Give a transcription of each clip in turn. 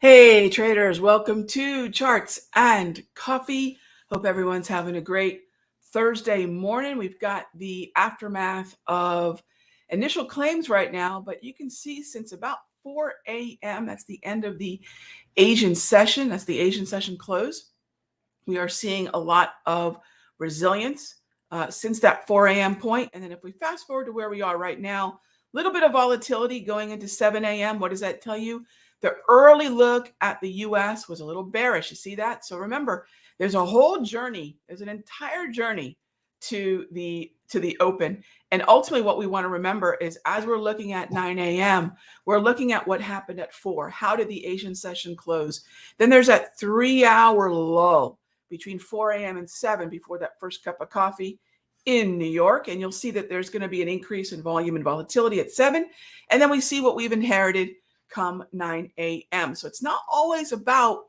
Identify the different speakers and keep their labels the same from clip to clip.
Speaker 1: Hey traders, welcome to Charts and Coffee. Hope everyone's having a great Thursday morning. We've got the aftermath of initial claims right now, but you can see since about 4 a.m., that's the end of the Asian session, that's the Asian session close. We are seeing a lot of resilience since that 4 a.m. point. And then if we fast forward to where we are right now, a little bit of volatility going into 7 a.m. What does that tell you? The early look at the US was a little bearish. You see that? So remember, there's a whole journey. There's an entire journey to the open. And ultimately what we want to remember is as we're looking at 9 a.m., we're looking at what happened at 4. How did the Asian session close? Then there's that 3-hour lull between 4 a.m. and 7 before that first cup of coffee in New York. And you'll see that there's going to be an increase in volume and volatility at 7. And then we see what we've inherited come 9 a.m. So it's not always about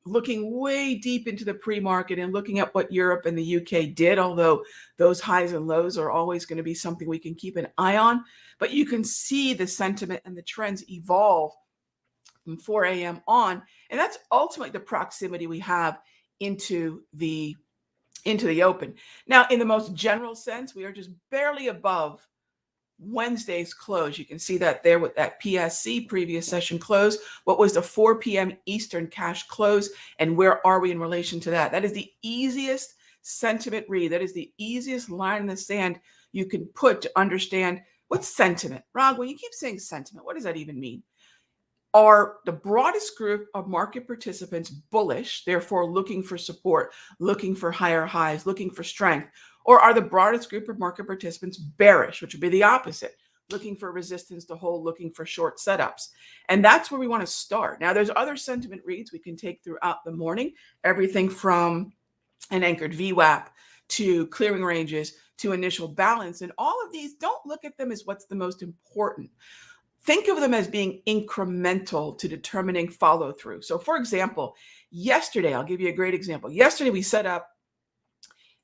Speaker 1: looking way deep into the pre-market and looking at what Europe and the UK did, although those highs and lows are always going to be something we can keep an eye on. But you can see the sentiment and the trends evolve from 4 a.m. on. And that's ultimately the proximity we have into the open. Now, in the most general sense, we are just barely above Wednesday's close. You can see that there with that PSC, previous session close. What was the 4 p.m. Eastern cash close? And where are we in relation to that? That is the easiest sentiment read. That is the easiest line in the sand you can put to understand what's sentiment. Rag, when you keep saying sentiment, what does that even mean? Are the broadest group of market participants bullish, therefore looking for support, looking for higher highs, looking for strength? Or are the broadest group of market participants bearish, which would be the opposite, looking for resistance to hold, looking for short setups? And that's where we want to start. Now, there's other sentiment reads we can take throughout the morning, everything from an anchored VWAP to clearing ranges to initial balance. And all of these, don't look at them as what's the most important. Think of them as being incremental to determining follow through. So for example, yesterday, I'll give you a great example. Yesterday, we set up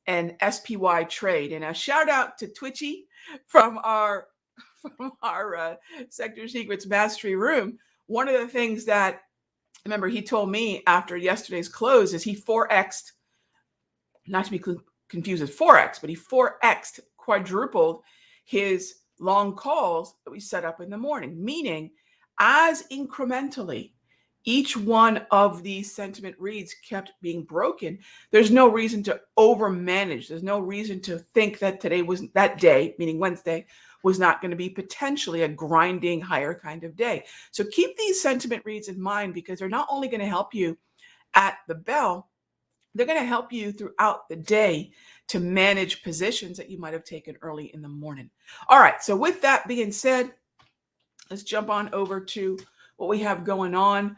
Speaker 1: an SPY trade, and a shout out to Twitchy from our Sector Secrets Mastery Room. One of the things that, remember, he told me after yesterday's close is he 4x'd, not to be confused with Forex, but he 4x'd, quadrupled his long calls that we set up in the morning, meaning as incrementally each one of these sentiment reads kept being broken, there's no reason to overmanage. There's no reason to think that today was that day, meaning Wednesday, was not going to be potentially a grinding higher kind of day. So keep these sentiment reads in mind because they're not only going to help you at the bell, they're going to help you throughout the day to manage positions that you might have taken early in the morning. All right, so with that being said, let's jump on over to what we have going on.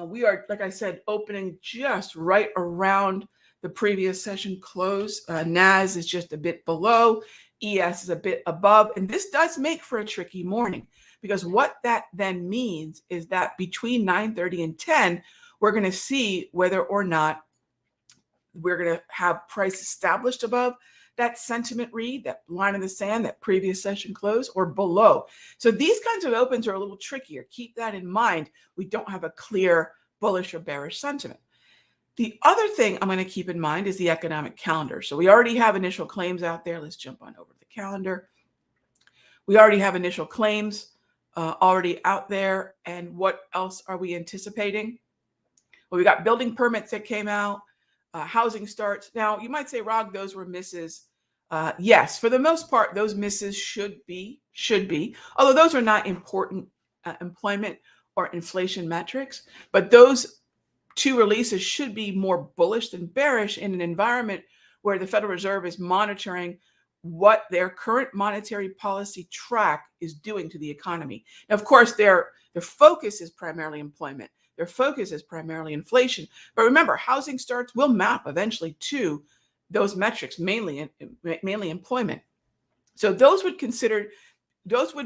Speaker 1: We are, like I said, opening just right around the previous session close. NAS is just a bit below. ES is a bit above. And this does make for a tricky morning because what that then means is that between 9:30 and 10, we're going to see whether or not we're going to have price established above that sentiment read, that line in the sand, that previous session close, or below. So these kinds of opens are a little trickier. Keep that in mind. We don't have a clear bullish or bearish sentiment. The other thing I'm going to keep in mind is the economic calendar. So we already have initial claims out there. Let's jump on over to the calendar. We already have initial claims already out there. And what else are we anticipating? Well, we got building permits that came out. Housing starts. Now, you might say, Rog, those were misses. Yes, for the most part, those misses should be, although those are not important employment or inflation metrics. But those two releases should be more bullish than bearish in an environment where the Federal Reserve is monitoring what their current monetary policy track is doing to the economy. Now, of course, their focus is primarily employment. Their focus is primarily inflation. But remember, housing starts will map eventually to those metrics, mainly employment. So those would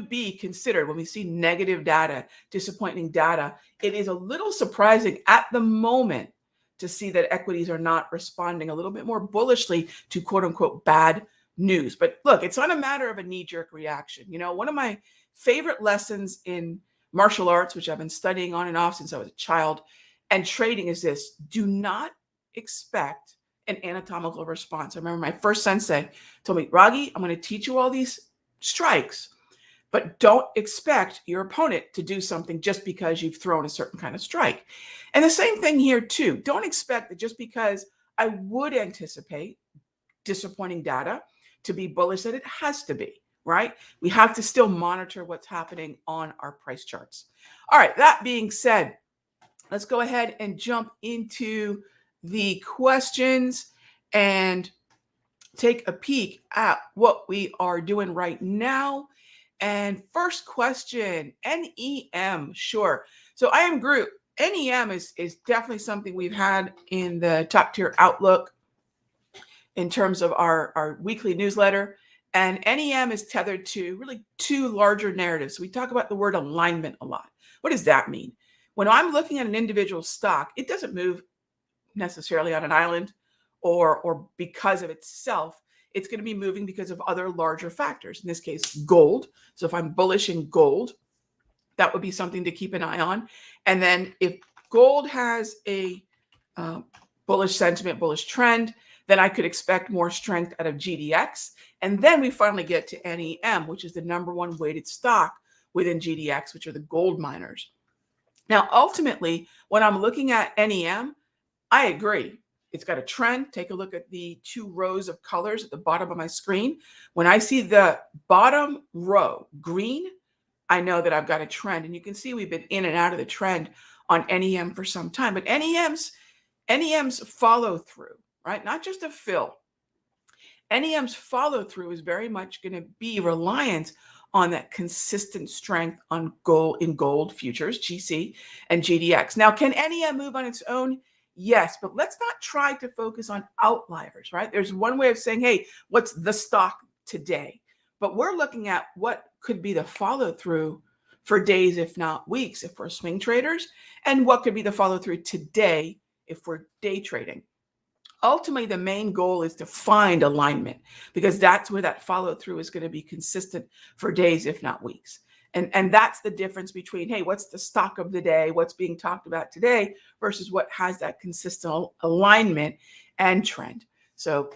Speaker 1: be considered when we see negative data, disappointing data. It is a little surprising at the moment to see that equities are not responding a little bit more bullishly to quote unquote bad news. But look, it's not a matter of a knee-jerk reaction. You know, one of my favorite lessons in martial arts, which I've been studying on and off since I was a child, and trading is this: do not expect an anatomical response. I remember my first sensei told me, Raghee, I'm going to teach you all these strikes, but don't expect your opponent to do something just because you've thrown a certain kind of strike. And the same thing here too. Don't expect that just because I would anticipate disappointing data to be bullish that it has to be, right? We have to still monitor what's happening on our price charts. All right, that being said, let's go ahead and jump into the questions and take a peek at what we are doing right now. And first question, NEM, sure. So I am Group. NEM is definitely something we've had in the top tier outlook in terms of our weekly newsletter. And NEM is tethered to really two larger narratives. So we talk about the word alignment a lot. What does that mean? When I'm looking at an individual stock, it doesn't move necessarily on an island or because of itself. It's going to be moving because of other larger factors, in this case, gold. So if I'm bullish in gold, that would be something to keep an eye on. And then if gold has a bullish sentiment, bullish trend, then I could expect more strength out of GDX. And then we finally get to NEM, which is the number one weighted stock within GDX, which are the gold miners. Now, ultimately, when I'm looking at NEM, I agree. It's got a trend. Take a look at the two rows of colors at the bottom of my screen. When I see the bottom row green, I know that I've got a trend. And you can see we've been in and out of the trend on NEM for some time. But NEM's follow through, right? Not just a fill. NEM's follow through is very much going to be reliant on that consistent strength on gold in gold futures, GC and GDX. Now, can NEM move on its own? Yes, but let's not try to focus on outliers, right? There's one way of saying, hey, what's the stock today? But we're looking at what could be the follow through for days, if not weeks, if we're swing traders, and what could be the follow through today if we're day trading. Ultimately, the main goal is to find alignment because that's where that follow through is going to be consistent for days, if not weeks. And that's the difference between, hey, what's the stock of the day, what's being talked about today versus what has that consistent alignment and trend. So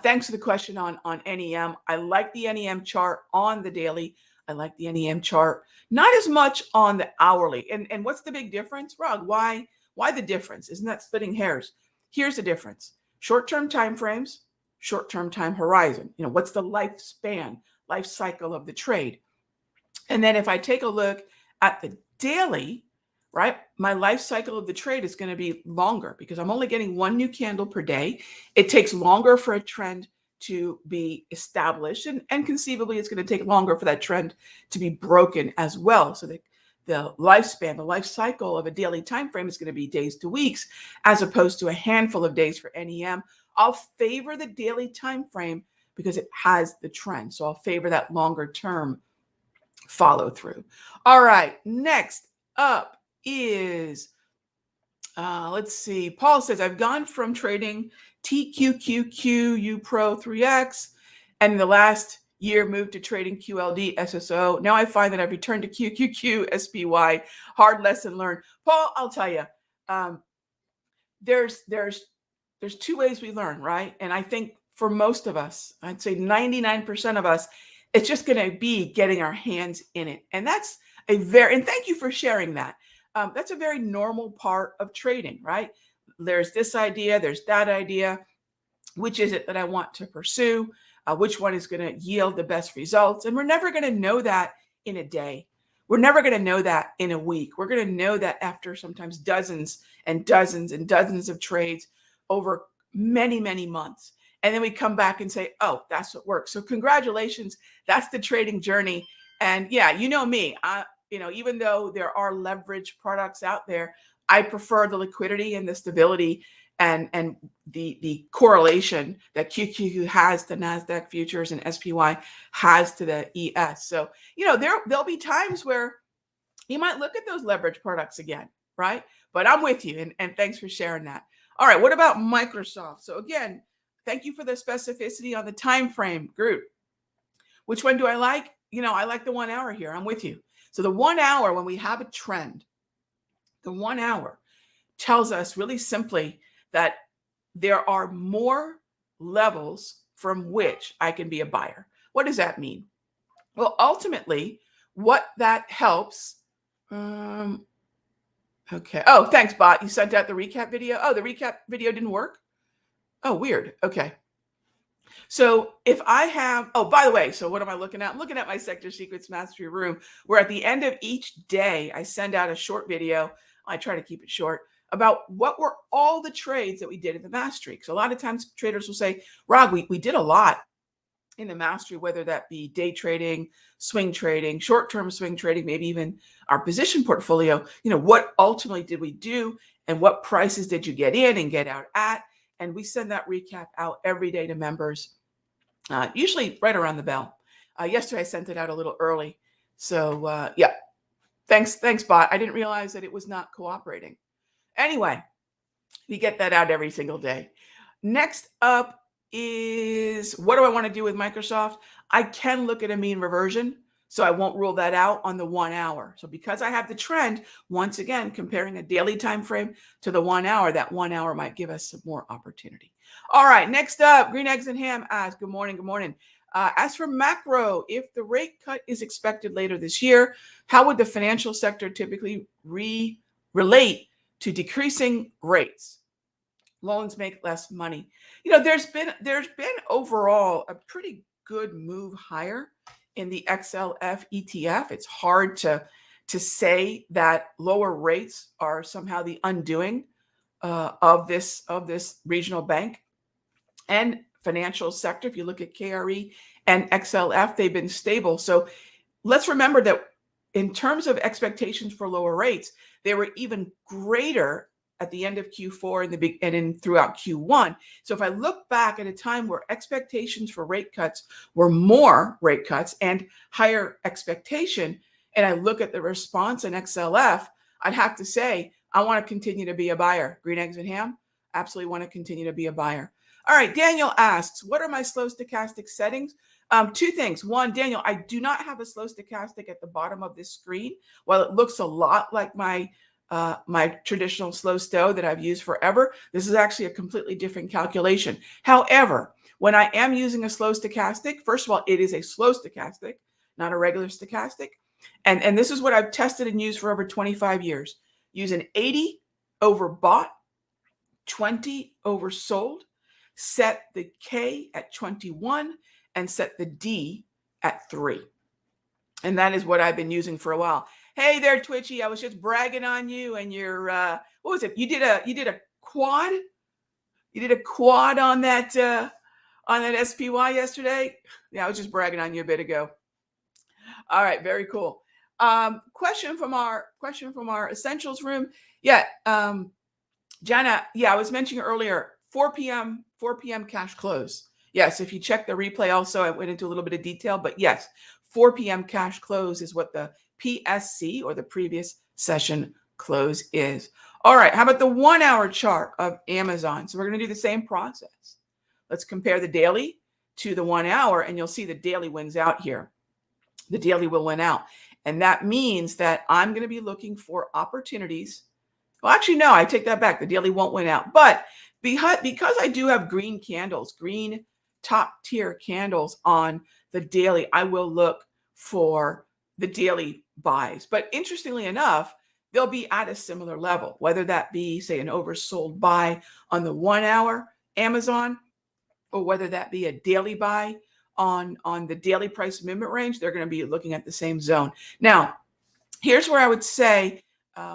Speaker 1: thanks for the question on NEM. I like the NEM chart on the daily. I like the NEM chart, not as much on the hourly. And what's the big difference, Rog? Why the difference? Isn't that splitting hairs? Here's the difference. Short-term time frames, short-term time horizon. You know, what's the lifespan, life cycle of the trade? And then if I take a look at the daily, right, my life cycle of the trade is going to be longer because I'm only getting one new candle per day. It takes longer for a trend to be established, and conceivably it's going to take longer for that trend to be broken as well. So the lifespan, the life cycle of a daily time frame is going to be days to weeks, as opposed to a handful of days for NEM. I'll favor the daily time frame because it has the trend. So I'll favor that longer term follow through. All right, next up is, let's see. Paul says, I've gone from trading TQQQ, UPRO 3X, and in the last year moved to trading QLD, SSO. Now I find that I've returned to QQQ, SPY. Hard lesson learned. Paul, I'll tell you, there's two ways we learn, right? And I think for most of us, I'd say 99% of us, it's just going to be getting our hands in it. And that's and thank you for sharing that. That's a very normal part of trading, right? There's this idea, there's that idea. Which is it that I want to pursue? Which one is going to yield the best results? And we're never going to know that in a day. We're never going to know that in a week. We're going to know that after sometimes dozens and dozens and dozens of trades over many, many months. And then we come back and say, oh, that's what works. So congratulations. That's the trading journey. And yeah, you know me, even though there are leverage products out there, I prefer the liquidity and the stability and the correlation that QQQ has to NASDAQ futures and SPY has to the ES. So, there'll be times where you might look at those leverage products again, right? But I'm with you, and thanks for sharing that. All right, what about Microsoft? So again, thank you for the specificity on the time frame group. Which one do I like? I like the 1 hour here. I'm with you. So the 1 hour, when we have a trend, the 1 hour tells us really simply that there are more levels from which I can be a buyer. What does that mean? Well, ultimately, what that helps. Okay. Oh, thanks, bot. You sent out the recap video. Oh, the recap video didn't work. Oh, weird. Okay. So if I have, oh, by the way, so what am I looking at? I'm looking at my Sector Secrets Mastery Room, where at the end of each day, I send out a short video. I try to keep it short about what were all the trades that we did in the mastery. Because a lot of times traders will say, Rog, we did a lot in the mastery, whether that be day trading, swing trading, short-term swing trading, maybe even our position portfolio. What ultimately did we do and what prices did you get in and get out at? And we send that recap out every day to members, usually right around the bell. Yesterday, I sent it out a little early. So yeah, thanks, bot. I didn't realize that it was not cooperating. Anyway, we get that out every single day. Next up is, what do I want to do with Microsoft? I can look at a mean reversion, so I won't rule that out on the 1 hour. So because I have the trend, once again, comparing a daily time frame to the 1 hour, that 1 hour might give us some more opportunity. All right, next up, Green Eggs and Ham asks, good morning, good morning. As for macro, if the rate cut is expected later this year, how would the financial sector typically relate to decreasing rates? Loans make less money. There's been overall a pretty good move higher in the XLF ETF. It's hard to say that lower rates are somehow the undoing of this regional bank and financial sector. If you look at KRE and XLF, they've been stable. So let's remember that in terms of expectations for lower rates, they were even greater at the end of Q4 and throughout Q1. So if I look back at a time where expectations for rate cuts were more rate cuts and higher expectation, and I look at the response in XLF, I'd have to say, I want to continue to be a buyer. Green Eggs and Ham, absolutely want to continue to be a buyer. All right, Daniel asks, what are my slow stochastic settings? Two things. One, Daniel, I do not have a slow stochastic at the bottom of this screen. While it looks a lot like my traditional slow stow that I've used forever, this is actually a completely different calculation. However, when I am using a slow stochastic, first of all, it is a slow stochastic, not a regular stochastic. And this is what I've tested and used for over 25 years. Use an 80 over bought, 20 over sold, set the K at 21, and set the D at 3. And that is what I've been using for a while. Hey there, Twitchy. I was just bragging on you and your what was it? You did a quad? You did a quad on that SPY yesterday? Yeah, I was just bragging on you a bit ago. All right, very cool. Question from our essentials room. Yeah, Jana, yeah, I was mentioning earlier, 4 p.m. cash close. Yes, if you check the replay also, I went into a little bit of detail, but yes, 4 p.m. cash close is what the PSC or the previous session close is. All right, how about the 1 hour chart of Amazon? So we're going to do the same process. Let's compare the daily to the 1 hour, and you'll see the daily wins out here. The daily will win out. And that means that I'm going to be looking for opportunities. Well, actually, no, I take that back. The daily won't win out. But because I do have green candles, green top tier candles on the daily, I will look for the daily buys. But interestingly enough, they'll be at a similar level, whether that be, say, an oversold buy on the 1 hour Amazon, or whether that be a daily buy on the daily price movement range, they're going to be looking at the same zone. Now, here's where I would say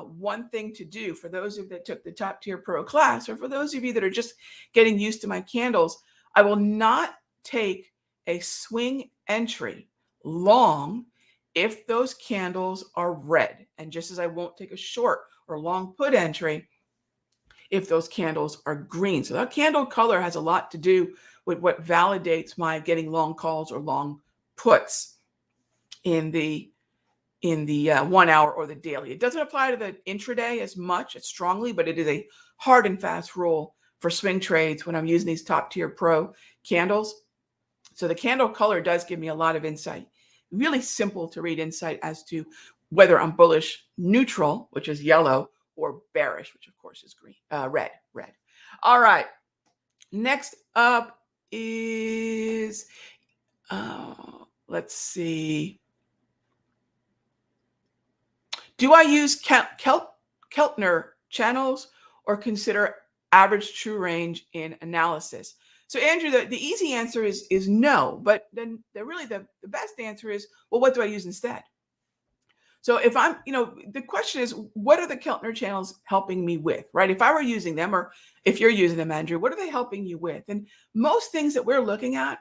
Speaker 1: one thing to do for those of you that took the top tier pro class, or for those of you that are just getting used to my candles, I will not take a swing entry long if those candles are red. And just as I won't take a short or long put entry if those candles are green. So that candle color has a lot to do with what validates my getting long calls or long puts in the 1 hour or the daily. It doesn't apply to the intraday as much, as strongly, but it is a hard and fast rule for swing trades when I'm using these top tier pro candles. So the candle color does give me a lot of insight. Really simple to read insight as to whether I'm bullish neutral, which is yellow, or bearish, which of course is green, red. All right. Next up is, let's see. Do I use Keltner channels or consider average true range in analysis? So Andrew, the easy answer is no, but then really the best answer is, well, what do I use instead? So if I'm, the question is, what are the Keltner channels helping me with, right? If I were using them, or if you're using them, Andrew, what are they helping you with? And most things that we're looking at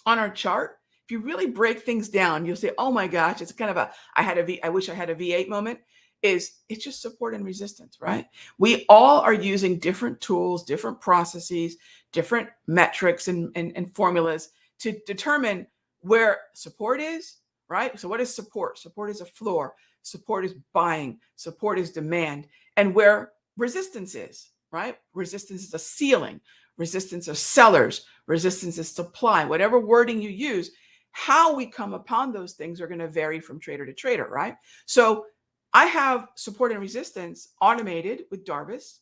Speaker 1: on our chart, if you really break things down, you'll say, oh my gosh, it's kind of I wish I had a V8 moment. It's just support and resistance, right? We all are using different tools, different processes, different metrics and formulas to determine where support is, right? So what is support? Support is a floor. Support is buying. Support is demand. And where resistance is, right? Resistance is a ceiling. Resistance is sellers. Resistance is supply. Whatever wording you use, how we come upon those things are going to vary from trader to trader, right? So I have support and resistance automated with Darvis.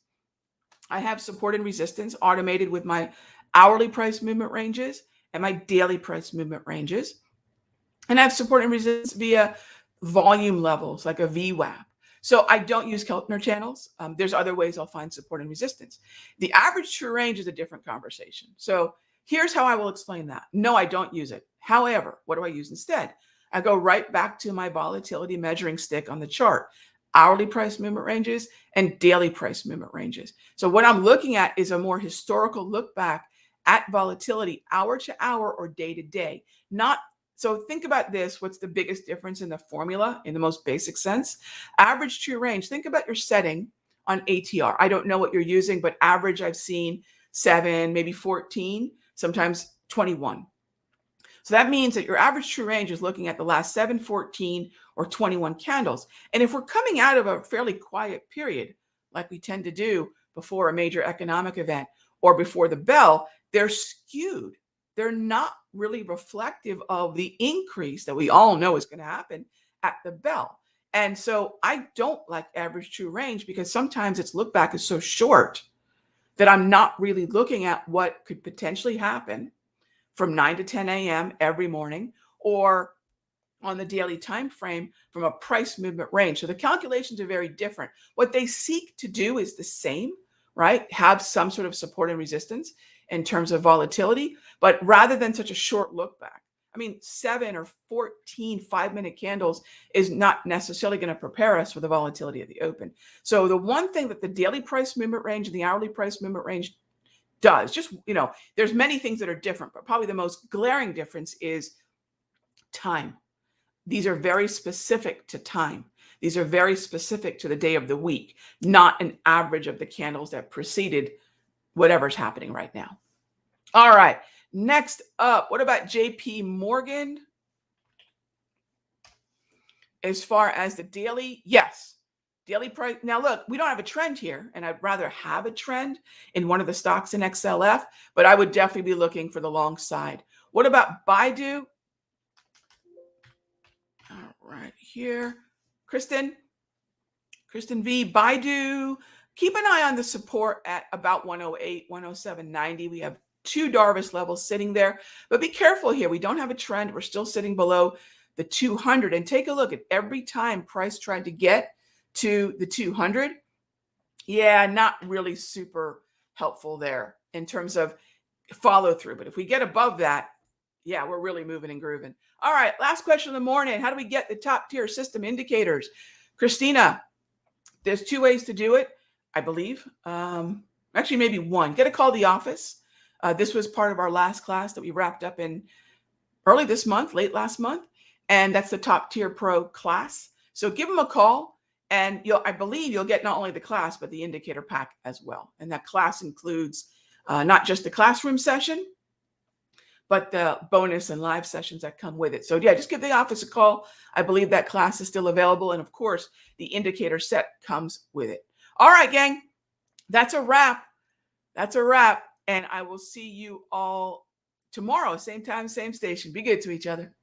Speaker 1: I have support and resistance automated with my hourly price movement ranges and my daily price movement ranges. And I have support and resistance via volume levels, like a VWAP. So I don't use Keltner channels. There's other ways I'll find support and resistance. The average true range is a different conversation. So here's how I will explain that. No, I don't use it. However, what do I use instead? I go right back to my volatility measuring stick on the chart, hourly price movement ranges and daily price movement ranges. So what I'm looking at is a more historical look back at volatility hour to hour or day to day. So think about this. What's the biggest difference in the formula in the most basic sense? Average true range. Think about your setting on ATR. I don't know what you're using, but average I've seen 7, maybe 14, sometimes 21. So that means that your average true range is looking at the last 7, 14, or 21 candles. And if we're coming out of a fairly quiet period, like we tend to do before a major economic event or before the bell, they're skewed. They're not really reflective of the increase that we all know is going to happen at the bell. And so I don't like average true range because sometimes its look back is so short that I'm not really looking at what could potentially happen from 9 to 10 a.m. every morning, or on the daily time frame from a price movement range. So the calculations are very different. What they seek to do is the same, right? Have some sort of support and resistance in terms of volatility, but rather than such a short look back. I mean, 7 or 14 5-minute candles is not necessarily going to prepare us for the volatility of the open. So the one thing that the daily price movement range and the hourly price movement range does, just, there's many things that are different, but probably the most glaring difference is time. These are very specific to time. These are very specific to the day of the week, not an average of the candles that preceded whatever's happening right now. All right. Next up, what about JP Morgan? As far as the daily, yes. Daily price. Now, look, we don't have a trend here, and I'd rather have a trend in one of the stocks in XLF, but I would definitely be looking for the long side. What about Baidu? All right, here. Kristen V, Baidu. Keep an eye on the support at about 108, 107.90. We have 2 Darvis levels sitting there, but be careful here. We don't have a trend. We're still sitting below the 200. And take a look at every time price tried to get to the 200. Yeah, not really super helpful there in terms of follow through. But if we get above that, yeah, we're really moving and grooving. All right, last question of the morning. How do we get the top tier system indicators? Christina, there's 2 ways to do it, I believe. Actually, maybe one. Get a call to the office. This was part of our last class that we wrapped up in early this month, late last month. And that's the Top Tier Pro class. So give them a call, and I believe you'll get not only the class, but the indicator pack as well. And that class includes not just the classroom session, but the bonus and live sessions that come with it. So yeah, just give the office a call. I believe that class is still available. And of course, the indicator set comes with it. All right, gang, that's a wrap. That's a wrap. And I will see you all tomorrow, same time, same station. Be good to each other.